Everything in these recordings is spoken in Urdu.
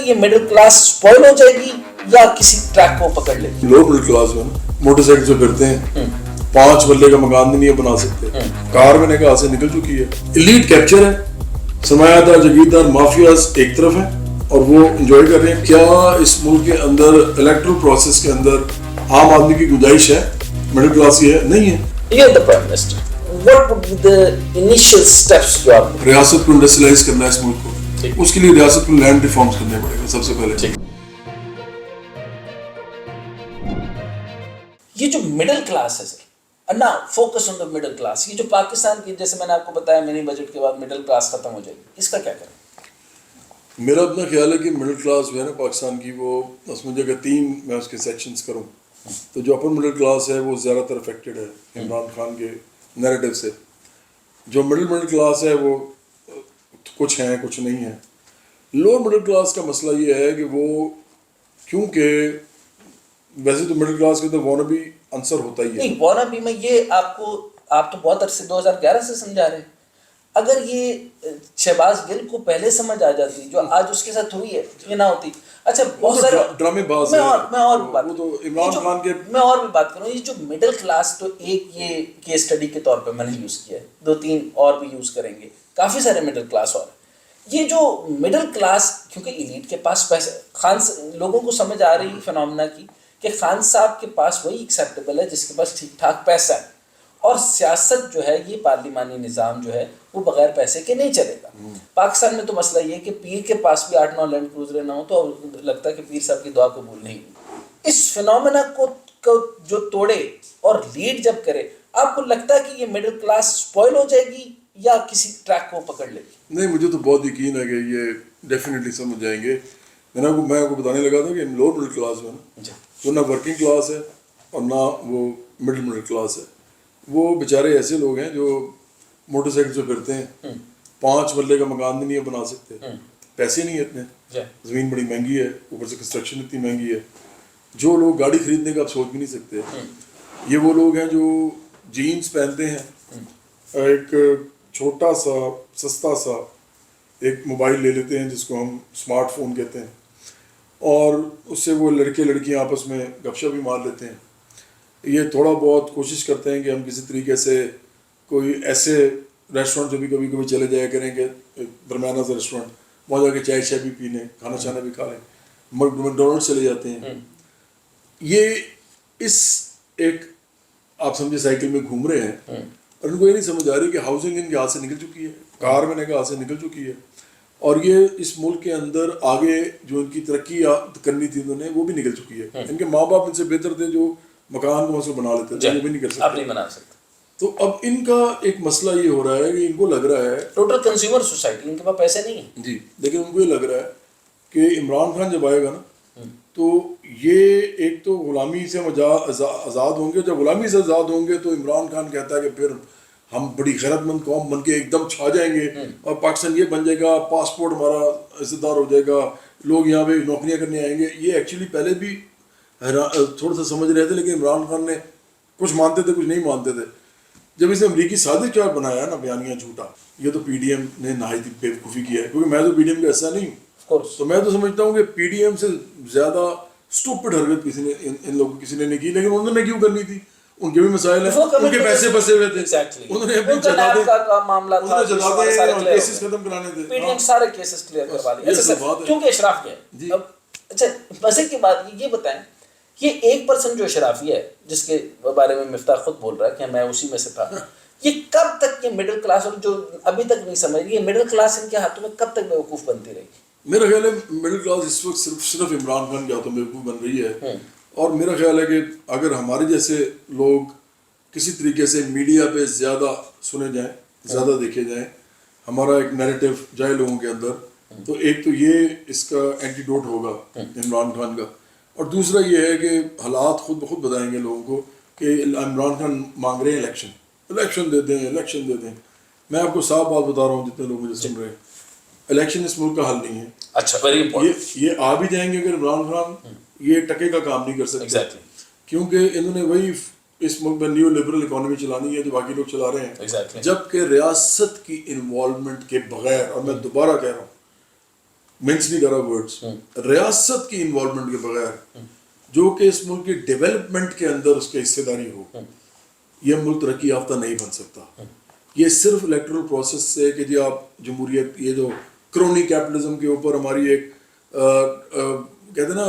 یہ مڈل کلاس سپوائل ہو جائے گی یا کسی ٹریک کو پکڑ لے گی؟ لو مڈل کلاس میں موٹر سائیکل سے پھرتے ہیں, 5 بلے کا مکان بھی نہیں بنا سکتے, کار میں نے کہا سے نکل چکی ہے. ایلیٹ کیپچر ہے, سرمایہ دار جاگیردار مافیاز ایک طرف ہیں اور وہ انجوائے کر رہے ہیں. کیا اس ملک کے اندر الیکٹرل پروسیس کے اندر عام آدمی کی گنجائش ہے مڈل کلاس کی؟ ہے نہیں ہے. یہ the Prime Minister. What would be the initial steps جو آپ ریاست کو انڈسٹریلائز کرنا ہے اس ملک کو, اس کے لیے ریاست کو لینڈ ریفارمز کرنے پڑے گا سب سے پہلے. یہ جو مڈل کلاس ہے سر, نا focus on the middle class, یہ جو پاکستان کی جیسے میں نے آپ کو بتایا منی بجٹ کے بعد مڈل کلاس ختم ہو جائے گی, اس کا کیا کریں؟ میرا اپنا خیال ہے کہ مڈل کلاس جو ہے نا پاکستان کی, وہ اس میں اگر 3 میں اس کے سیکشنز کروں تو جو اپر مڈل کلاس ہے وہ زیادہ تر افیکٹڈ ہے عمران خان کے نیریٹو سے. جو مڈل کلاس ہے وہ کچھ ہیں کچھ نہیں ہیں. لوور مڈل کلاس کا مسئلہ یہ ہے کہ وہ کیونکہ ویسے تو مڈل کلاس کے اندر وانا بھی عنصر ہوتا ہی ہے. نہیں وانا بھی میں یہ آپ تو بہت عرصے 2011 سے سمجھا رہے ہیں. اگر یہ شہباز گل کو پہلے سمجھ آ جاتی جو آج اس کے ساتھ ہوئی ہے یہ نہ ہوتی. اچھا بہت سارے ڈرامے باز میں اور بھی بات کروں, یہ جو مڈل کلاس تو ایک یہ کیس اسٹڈی کے طور پہ میں نے یوز کیا ہے, 2-3 اور بھی یوز کریں گے, کافی سارے مڈل کلاس اور یہ جو مڈل کلاس کیونکہ ایلیٹ کے پاس پیسہ, خان لوگوں کو سمجھ آ رہی فنومنا کی کہ خان صاحب کے پاس وہی ایکسیپٹیبل ہے جس کے پاس ٹھیک ٹھاک پیسہ ہے, اور سیاست جو ہے یہ پارلیمانی نظام جو ہے وہ بغیر پیسے کے نہیں چلے گا. پاکستان میں تو مسئلہ یہ ہے کہ پیر کے پاس بھی 8-9 لینڈ کروزریں نہ ہوں تو لگتا ہے کہ پیر صاحب کی دعا قبول نہیں ہوئی. اس فنومنا کو جو توڑے اور لیڈ جب کرے, آپ کو لگتا ہے کہ یہ مڈل کلاس سپوائل ہو جائے گی یا کسی ٹریک کو پکڑ لے گی؟ نہیں, مجھے تو بہت یقین ہے کہ یہ ڈیفینیٹلی سمجھ جائیں گے. میں آپ کو بتانے لگا تھا کہ لوور مڈل کلاس میں نا وہ نہ ورکنگ کلاس ہے اور نہ وہ مڈل کلاس ہے. وہ بیچارے ایسے لوگ ہیں جو موٹر سائیکل سے پھرتے ہیں, 5 بلے کا مکان بھی نہیں بنا سکتے, پیسے نہیں اتنے, زمین بڑی مہنگی ہے, اوپر سے کنسٹرکشن اتنی مہنگی ہے. جو لوگ گاڑی خریدنے کا آپ سوچ بھی نہیں سکتے, یہ وہ لوگ ہیں جو جینز پہنتے ہیں, ایک چھوٹا سا سستا سا ایک موبائل لے لیتے ہیں جس کو ہم اسمارٹ فون کہتے ہیں, اور اس سے وہ لڑکے لڑکیاں آپس میں گپ شپ بھی مار لیتے ہیں. یہ تھوڑا بہت کوشش کرتے ہیں کہ ہم کسی طریقے سے کوئی ایسے ریسٹورینٹ سے بھی کبھی کبھی چلے جایا کریں کہ درمیانہ سے ریسٹورینٹ, وہاں جا کے چائے شائے بھی پی لیں, کھانا شانا بھی کھا لیں, میکڈونلڈ چلے جاتے ہیں. یہ اس ایک آپ سمجھے سائیکل میں گھوم رہے ہیں اور ان کو یہ نہیں سمجھ آ رہی کہ ہاؤسنگ ان کے ہاتھ سے نکل چکی ہے, کار میں نے کہا ہاتھ سے نکل چکی ہے, اور یہ اس ملک کے اندر آگے جو ان کی ترقی کرنی تھی انہوں نے وہ بھی نکل چکی ہے. ان کے ماں باپ ان سے بہتر تھے جو مکان کو مسئلہ بنا لیتے تھے, وہ بھی نہیں کر سکتے, آپ نہیں بنا سکتے. تو اب ان کا ایک مسئلہ یہ ہو رہا ہے کہ ان کو لگ رہا ہے ٹوٹل کنزیومر سوسائٹی, ان کے پاس پیسے نہیں ہیں جی, لیکن ان کو یہ لگ رہا ہے کہ عمران خان جب آئے گا نا تو یہ ایک تو غلامی سے آزاد ہوں گے, جب غلامی سے آزاد ہوں گے تو عمران خان کہتا ہے کہ پھر ہم بڑی غیرت مند قوم بن کے ایک دم چھا جائیں گے اور پاکستان یہ بن جائے گا, پاسپورٹ ہمارا عزت دار ہو جائے گا, لوگ یہاں پہ نوکریاں کرنے آئیں گے. یہ ایکچولی پہلے بھی تھوڑا سا سمجھ رہے تھے, لیکن عمران خان نے کچھ مانتے تھے کچھ نہیں مانتے تھے. جب اسے امریکی سازش چار بنایا نا بیانیہ جھوٹا, یہ تو پی ڈی ایم نے نہایت بیوقوفی کیا ہے, کیونکہ میں تو پی ڈی ایم کا حصہ نہیں ہوں, تو میں تو سمجھتا ہوں کہ پی ڈی ایم سے زیادہ اسٹوپڈ حرکت کسی نے ان لوگوں کسی نے نہیں کی. لیکن انہوں نے کیوں کرنی تھی, ان کے بھی مسائل ہیں, ان کے پیسے بسے ہوئے تھے, انہوں نے اپنی کیسز ختم کرانے تھے, پی ڈی ایم سارے کیسز کلیئر کروا دیے کیونکہ اشراف گئے. اچھا مزے کی بات یہ بتائیں, یہ 1% جو اشرافی ہے جس کے بارے میں مفتاح خود بول رہا ہے کہ میں اسی میں سے تھا, یہ کب تک یہ مڈل کلاس, اور جو ابھی تک نہیں سمجھ رہی, یہ مڈل کلاس ان کے ہاتھوں میں کب تک بیوقوف بنتی رہے گی؟ میرا خیال ہے مڈل کلاس اس وقت صرف عمران خان کے ہاتھوں میں بیوقوف بن رہی ہے. اور میرا خیال ہے کہ اگر ہمارے جیسے لوگ کسی طریقے سے میڈیا پہ زیادہ سنے جائیں, زیادہ دیکھے جائیں, ہمارا ایک نیریٹو جائے لوگوں کے اندر, تو ایک تو یہ اس کا اینٹیڈوٹ ہوگا عمران خان کا, اور دوسرا یہ ہے کہ حالات خود بخود بتائیں گے لوگوں کو کہ عمران خان مانگ رہے ہیں الیکشن دے دیں. میں آپ کو صاف بات بتا رہا ہوں جتنے لوگ مجھے سن رہے ہیں, الیکشن اس ملک کا حل نہیں ہے. اچھا یہ آ بھی جائیں گے اگر عمران خان یہ ٹکے کا کام نہیں کر سکتے, کیونکہ انہوں نے وہی اس ملک میں نیو لبرل اکانومی چلانی ہے جو باقی لوگ چلا رہے ہیں, جبکہ ریاست کی انوالومنٹ کے بغیر, اور میں دوبارہ کہہ رہا ہوں منس نہیں کرا ورڈز، ریاست کی انوالومنٹ کے بغیر جو کہ اس ملک کی ڈیولپمنٹ کے اندر اس کی حصے داری ہو، یہ ملک ترقی یافتہ نہیں بن سکتا. یہ صرف الیکٹرل پروسیس سے کہ جی آپ جمہوریت، یہ جو کرونی کیپٹلزم کے اوپر ہماری ایک کہتے ہیں نا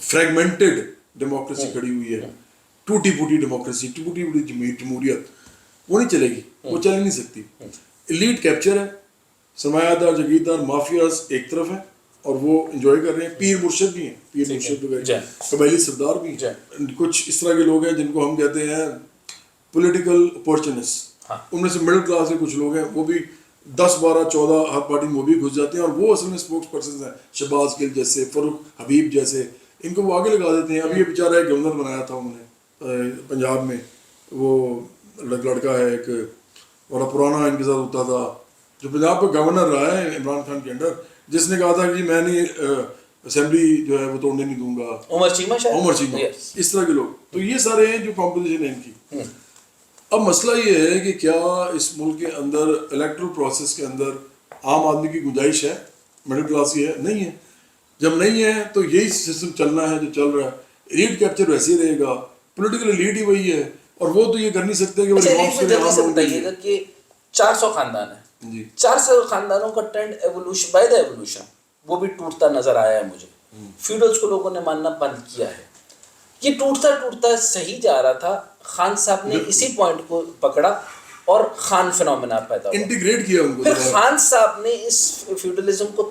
فریگمنٹڈ ڈیموکریسی کھڑی ہوئی ہے، ٹوٹی پھوٹی ڈیموکریسی، ٹوٹی پھوٹی جمہوریت، وہ نہیں چلے گی، وہ چل نہیں سکتی. ایلیٹ کیپچر ہے، سرمایہ دار جاگیردار مافیاز ایک طرف ہیں اور وہ انجوائے کر رہے ہیں، پیر مرشد بھی ہیں، پیر مرشد قبائلی سردار بھی ہیں، کچھ اس طرح کے لوگ ہیں جن کو ہم کہتے ہیں پولیٹیکل اپورچونسٹ، ان میں سے مڈل کلاس کے کچھ لوگ ہیں، وہ بھی 10 12 14 ہر پارٹی میں وہ بھی گھس جاتے ہیں اور وہ اصل میں اسپوکس پرسنز ہیں، شہباز گل جیسے، فاروق حبیب جیسے، ان کو وہ آگے لگا دیتے ہیں. اب یہ بیچارہ ایک گورنر بنایا تھا انہوں نے پنجاب میں، وہ لڑکا ہے ایک بڑا پرانا ان کے ساتھ ہوتا تھا، جو پنجاب کا گورنر رہا ہے عمران خان کے انڈر، جس نے کہا تھا کہ میں نہیں اسمبلی جو ہے وہ توڑنے نہیں دوں گا، عمر چیمہ، اس طرح کے لوگ. تو یہ سارے ہیں جو کمپوزیشن ہے ان کی. اب مسئلہ یہ ہے کہ کیا اس ملک کے اندر الیکٹرل پروسیس کے اندر عام آدمی کی گنجائش ہے، مڈل کلاس کی ہے؟ نہیں ہے. جب نہیں ہے تو یہی سسٹم چلنا ہے جو چل رہا ہے. ایلیٹ کیپچر ویسے ہی رہے گا، پولیٹیکل ایلیٹ ہی وہی ہے، اور وہ تو یہ کر نہیں سکتے کہ وہ ریفارمز کریں. جلدی سے بتائیے گا کہ 400 خاندان ہیں جی، 400 خاندانوں کا trend evolution by the evolution وہ بھی ٹوٹتا نظر آیا ہے مجھے. فیوڈلز کو لوگوں نے ماننا بند کیا ہے. یہ ٹوٹتا صحیح جا رہا تھا. خان صاحب نے اسی پوائنٹ کو پکڑا اور خان فینومینا پیدا ہوا، انٹیگریٹ کیا ان کو. پھر خان صاحب نے اس فیوڈلزم کو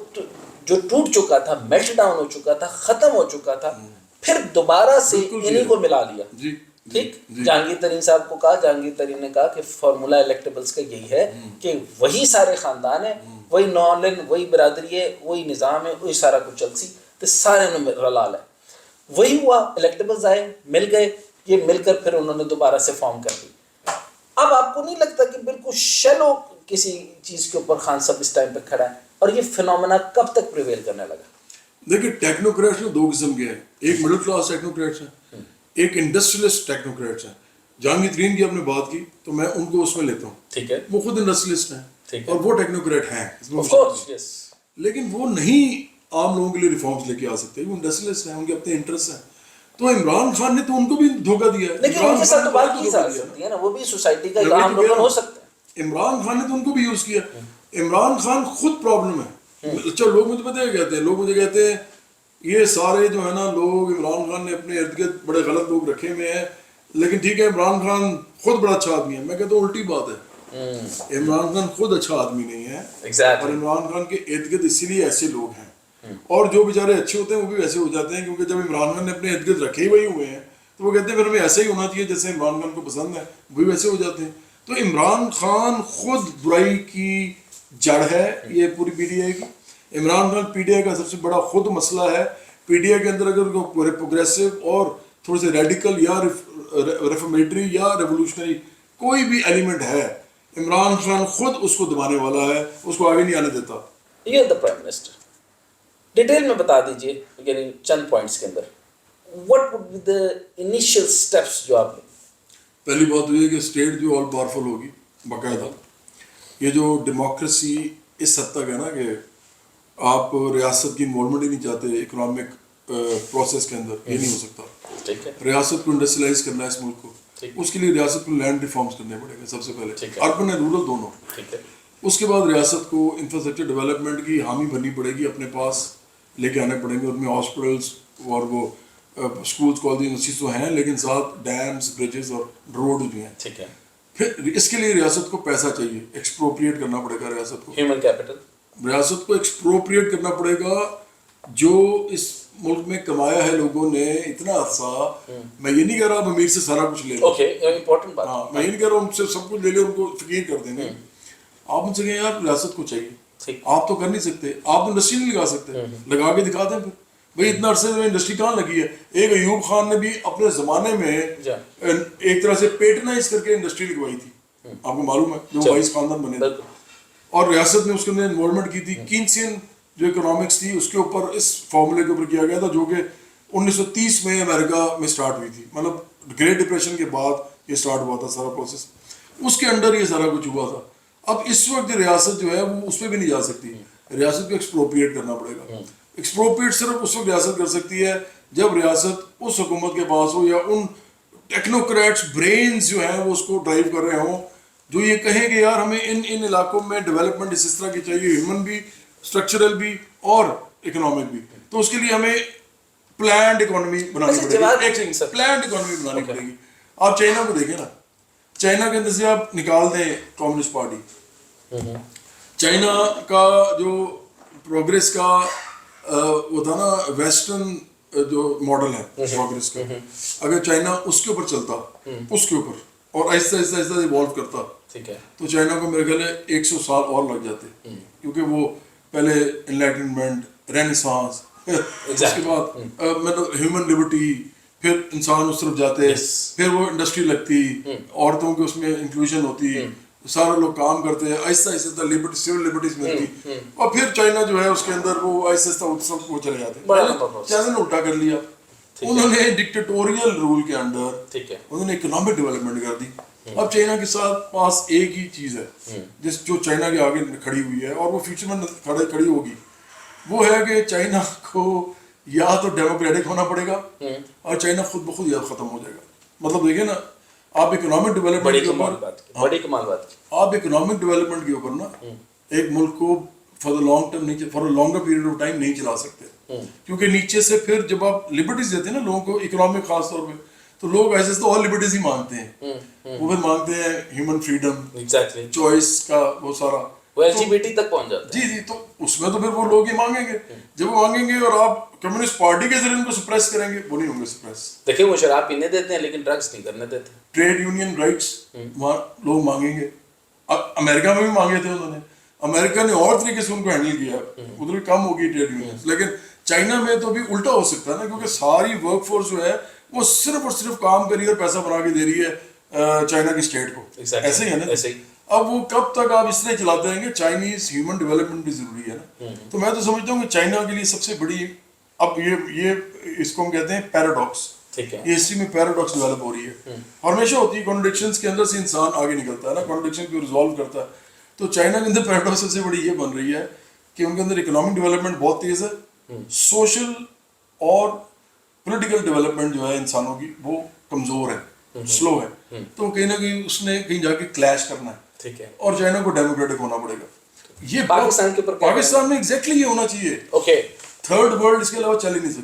جو ٹوٹ چکا تھا، میلٹ ڈاؤن ہو چکا تھا، ختم ہو چکا تھا، پھر دوبارہ سے انہی کو ملا لیا. ٹھیک، جہانگیر ترین صاحب کو کہا، جہانگیر ترین نے کہا کہ فارمولا الیکٹیبلز کا یہی ہے کہ وہی سارے خاندان ہیں، وہی نالن، وہی برادری ہے، وہی نظام ہے، وہی سارا کچھ چل سی تو سارے نے رلال ہے. وہی ہوا، الیکٹیبلز آئے، مل گئے، یہ مل کر پھر انہوں نے دوبارہ سے فارم کر دی. اب آپ کو نہیں لگتا کہ بالکل شیلو کسی چیز کے اوپر خان صاحب اس ٹائم پہ کھڑا ہے، اور یہ فینومینا کب تک پریویل کرنے لگا؟ دیکھیں ٹیکنوکریٹس میں 2 قسم کے ہیں، ایک مڈل کلاس ٹیکنوکریٹس ہیں، ایک انڈسٹریلسٹ ٹیکنوکریٹس ہیں. جہانگیر ترین کی آپ نے بات کی تو میں ان کو اس میں لیتا ہوں. ٹھیک ہے، وہ خود انڈسٹریلسٹ ہیں اور وہ ٹیکنوکریٹ ہیں، لیکن وہ نہیں عام لوگوں کے لیے ریفارمز لے کے آ سکتے. وہ انڈسٹریلسٹ ہیں، ان کے اپنے انٹرسٹ ہیں. تو عمران خان نے تو ان کو بھی دھوکہ دیا ہے، لیکن ان کے ساتھ تو بات کی جا سکتی ہے نا، وہ بھی سوسائٹی کا عام رکن ہو سکتا ہے. عمران خان نے تو ان کو بھی یوز کیا. عمران خان خود پرابلم ہے. اچھا لوگ مجھے پتہ ہے کہتے ہیں، لوگ مجھے کہتے ہیں یہ سارے جو ہے نا لوگ عمران خان نے اپنے ارد گرد بڑے غلط لوگ رکھے ہوئے ہیں، لیکن ٹھیک ہے عمران خان خود بڑا اچھا آدمی ہے. میں کہتا ہوں الٹی بات ہے، عمران خان خود اچھا آدمی نہیں ہے، اور عمران خان کے ارد گرد اسی لیے ایسے لوگ ہیں، اور جو بیچارے اچھے ہوتے ہیں وہ بھی ویسے ہو جاتے ہیں، کیونکہ جب عمران خان نے اپنے ارد گرد رکھے ہوئے ہوئے ہیں تو وہ کہتے ہیں پھر ہمیں ایسا ہی ہونا چاہیے جیسے عمران خان کو پسند ہے، وہ بھی ویسے ہو جاتے ہیں. تو عمران خان خود برائی کی جڑ ہے یہ پوری پی ٹی آئی کی. Imran Khan P T I کا سب سے بڑا خود مسئلہ ہے. پی ٹی آئی کے اندر اگر پروگریسو اور تھوڑے سے ریڈیکل یا ریفارمیٹری یا ریولوشنری کوئی بھی ایلیمنٹ ہے، عمران خان خود اس کو دبانے والا ہے، اس کو آگے نہیں آنے دیتا. یہ دا پرائم منسٹر ڈیٹیل میں بتا دیجئے، یعنی چند پوائنٹس کے اندر what would be the initial steps جو آپ نے. پہلی بات یہ ہے کہ اسٹیٹ جو آل پاورفل ہوگی باقاعدہ. یہ جو ڈیموکریسی اس حد تک ہے نا کہ آپ ریاست کی انوالومنٹ ہی نہیں چاہتے اکنامک پروسیس کے اندر، یہ نہیں ہو سکتا. ریاست کو انڈسٹریلائز کرنا ہے اس ملک کو، اس کے لیے ریاست کو لینڈ ریفارمز کرنے پڑے گا سب سے پہلے، اربن اور رورل دونوں. اس کے بعد ریاست کو انفراسٹرکچر ڈیولپمنٹ کی حامی بننی پڑے گی، اپنے پاس لے کے آنے پڑیں گے. ان میں ہاسپٹلس اور وہ اسکولس کالج یونیورسٹیز تو ہیں، لیکن ساتھ ڈیمز، بریجز اور روڈ بھی ہیں. ٹھیک ہے، پھر اس کے لیے ریاست کو پیسہ چاہیے، ایکسپروپریٹ کرنا پڑے گا ریاست کو، ہیومن کیپٹل. ریاست کو ایکسپروپریٹ کرنا پڑے گا جو اس ملک میں کمایا ہے لوگوں نے اتنا عرصہ. میں یہ نہیں کہہ رہا اب امیر سے سارا کچھ لے لو، امپورٹنٹ بات. ہاں میں یہ نہیں کہہ رہا ہوں ان سے سب کچھ لے لے ان کو فقیر کر دیں گے. آپ ان سے کہیں یار ریاست کو چاہیے، آپ تو کر نہیں سکتے، آپ انڈسٹری نہیں لگا سکتے، لگا کے دکھا دیں. پھر بھائی اتنا عرصے میں انڈسٹری کہاں لگی ہے؟ ایک ایوب خان نے بھی اپنے زمانے میں ایک طرح سے پیٹرنائز کر کے انڈسٹری لگوائی تھی، آپ کو معلوم ہے، جو وائس خاندان بنے تھے، اور ریاست نے اس کے اندر انوالومنٹ کی تھی. کینسین جو اکنامکس تھی اس کے اوپر، اس فارمولے کے اوپر کیا گیا تھا، جو کہ 1930 میں امریکہ میں سٹارٹ ہوئی تھی، مطلب گریٹ ڈپریشن کے بعد یہ سٹارٹ ہوا تھا سارا پروسیس، اس کے انڈر یہ سارا کچھ ہوا تھا. اب اس وقت ریاست جو ہے وہ اس پہ بھی نہیں جا سکتی. ریاست کو ایکسپروپریٹ کرنا پڑے گا. ایکسپروپریٹ صرف اس وقت ریاست کر سکتی ہے جب ریاست اس حکومت کے پاس ہو یا ان ٹیکنوکریٹس برینز جو ہیں وہ اس کو ڈرائیو کر رہے ہوں, جو یہ کہیں کہ یار ہمیں ان علاقوں میں ڈیولپمنٹ اس طرح کی چاہیے, ہیومن بھی, اسٹرکچرل بھی اور اکنامک بھی. تو اس کے لیے ہمیں پلانڈ اکانومی بنانی پڑے گی, پلانڈ اکانومی بنانی پڑے گی. آپ چائنا کو دیکھیں نا, چائنا کے اندر سے آپ نکال دیں کمیونسٹ پارٹی, چائنا کا جو پروگریس کا وہ تھا نا ویسٹرن جو ماڈل ہے پروگریس کا, اگر چائنا اس کے اوپر چلتا, اس کے اوپر اور آہستہ آہستہ آہستہ ایوالو کرتا, تو چائنا کو میرے خیال ہے 100 سال اور لگ جاتے, کیونکہ وہ پہلے انلائٹنمنٹ, رینیسانس, اس کے بعد مطلب ہیومن لبرٹی, پھر انسان اس طرف جاتے, پھر وہ انڈسٹری لگتی, عورتوں کے اس میں انکلوژن ہوتی, سارے لوگ کام کرتے ہیں, آہستہ آہستہ لبرٹی, سول لبرٹیز ملتی, اور پھر چائنا جو ہے اس کے اندر وہ آہستہ آہستہ وہ چلے جاتے. چائنا نے الٹا کر لیا, انہوں نے ڈکٹیٹوریل رول کے اندر انہوں نے اکنامک ڈیولپمنٹ کر دی. اب چائنا کے ساتھ پاس ایک ہی چیز ہے جو چائنا کے آگے کھڑی ہوئی ہے اور وہ فیوچر میں کھڑی ہوگی, وہ ہے کہ چائنا کو یا تو ڈیموکریٹک ہونا پڑے گا اور چائنا خود بخود یا ختم ہو جائے گا. مطلب دیکھیں نا, آپ اکنامک ڈیولپمنٹ کے اوپر آپ اکنامک ڈیولپمنٹ کے اوپر نا ایک ملک کو فار دا لانگ ٹرم نہیں, for a longer period of time نہیں چلا سکتے, کیونکہ نیچے سے پھر جب آپ لبرٹیز دیتے ہیں نا لوگوں کو, اکنامک خاص طور پہ, تو لوگ ایسے تو اور لبرٹیز ہی مانگتے ہیں, وہ پھر مانگتے ہیں ہیومن فریڈم, چوائس کا وہ سارا, وہ LGBT تک پہنچ جاتا ہے. جی, تو اس میں تو پھر وہ لوگ ہی مانگیں گے. جب وہ مانگیں گے اور آپ کمیونسٹ پارٹی کے ذریعے ان کو سپریس کریں گے, وہ نہیں ہوں گے سپریس. دیکھیں وہ شراب پینے دیتے ہیں لیکن ڈرگس نہیں کرنے دیتے. ٹریڈ یونین رائٹس لوگ مانگیں گے, امریکہ میں بھی مانگے تھے انہوں نے, امریکہ نے اور طریقے سے ان کو ہینڈل کیا, ادھر کم ہوگی ٹریڈ یونینز, لیکن چائنا میں تو بھی الٹا ہو سکتا ہے نا, کیونکہ ساری ورک فورس جو ہے وہ صرف اور صرف کام کر رہی ہے اور پیسہ بنا کے دے رہی ہے چائنا کی اسٹیٹ کو. ایسے ہی ہے نا. اب وہ کب تک آپ اس طرح چلاتے رہیں گے, چائنیز ہیومن ڈیولپمنٹ بھی ضروری ہے نا. تو میں تو سمجھتا ہوں کہ چائنا کے لیے سب سے بڑی, اب یہ اس کو ہم کہتے ہیں پیراڈاکس, یہ ہسٹری میں پیراڈاکس ڈیولپ ہو رہی ہے, ہمیشہ ہوتی ہے, کانٹرڈکشنز کے اندر سے انسان آگے نکلتا ہے نا, کانٹرڈکشن کو ریزالو کرتا ہے. تو چائنا کے اندر پیراڈاکس سب سے بڑی یہ بن رہی ہے کہ ان کے اندر اکنامک ڈیولپمنٹ بہت تیز ہے, سوشل اور پولیٹیکل ڈیولپمنٹ جو ہے انسانوں کی وہ کمزور ہے, سلو ہے. تو کہیں نہ کہیں اس نے کہیں جا کے کلیش کرنا ہے, اور چائنا کو ڈیموکریٹک ہونا پڑے گا. یہ پاکستان کے اوپر پاکستان میں ایگزیکٹلی یہ ہونا چاہیے. تھرڈ ورلڈ اس کے علاوہ چل ہی نہیں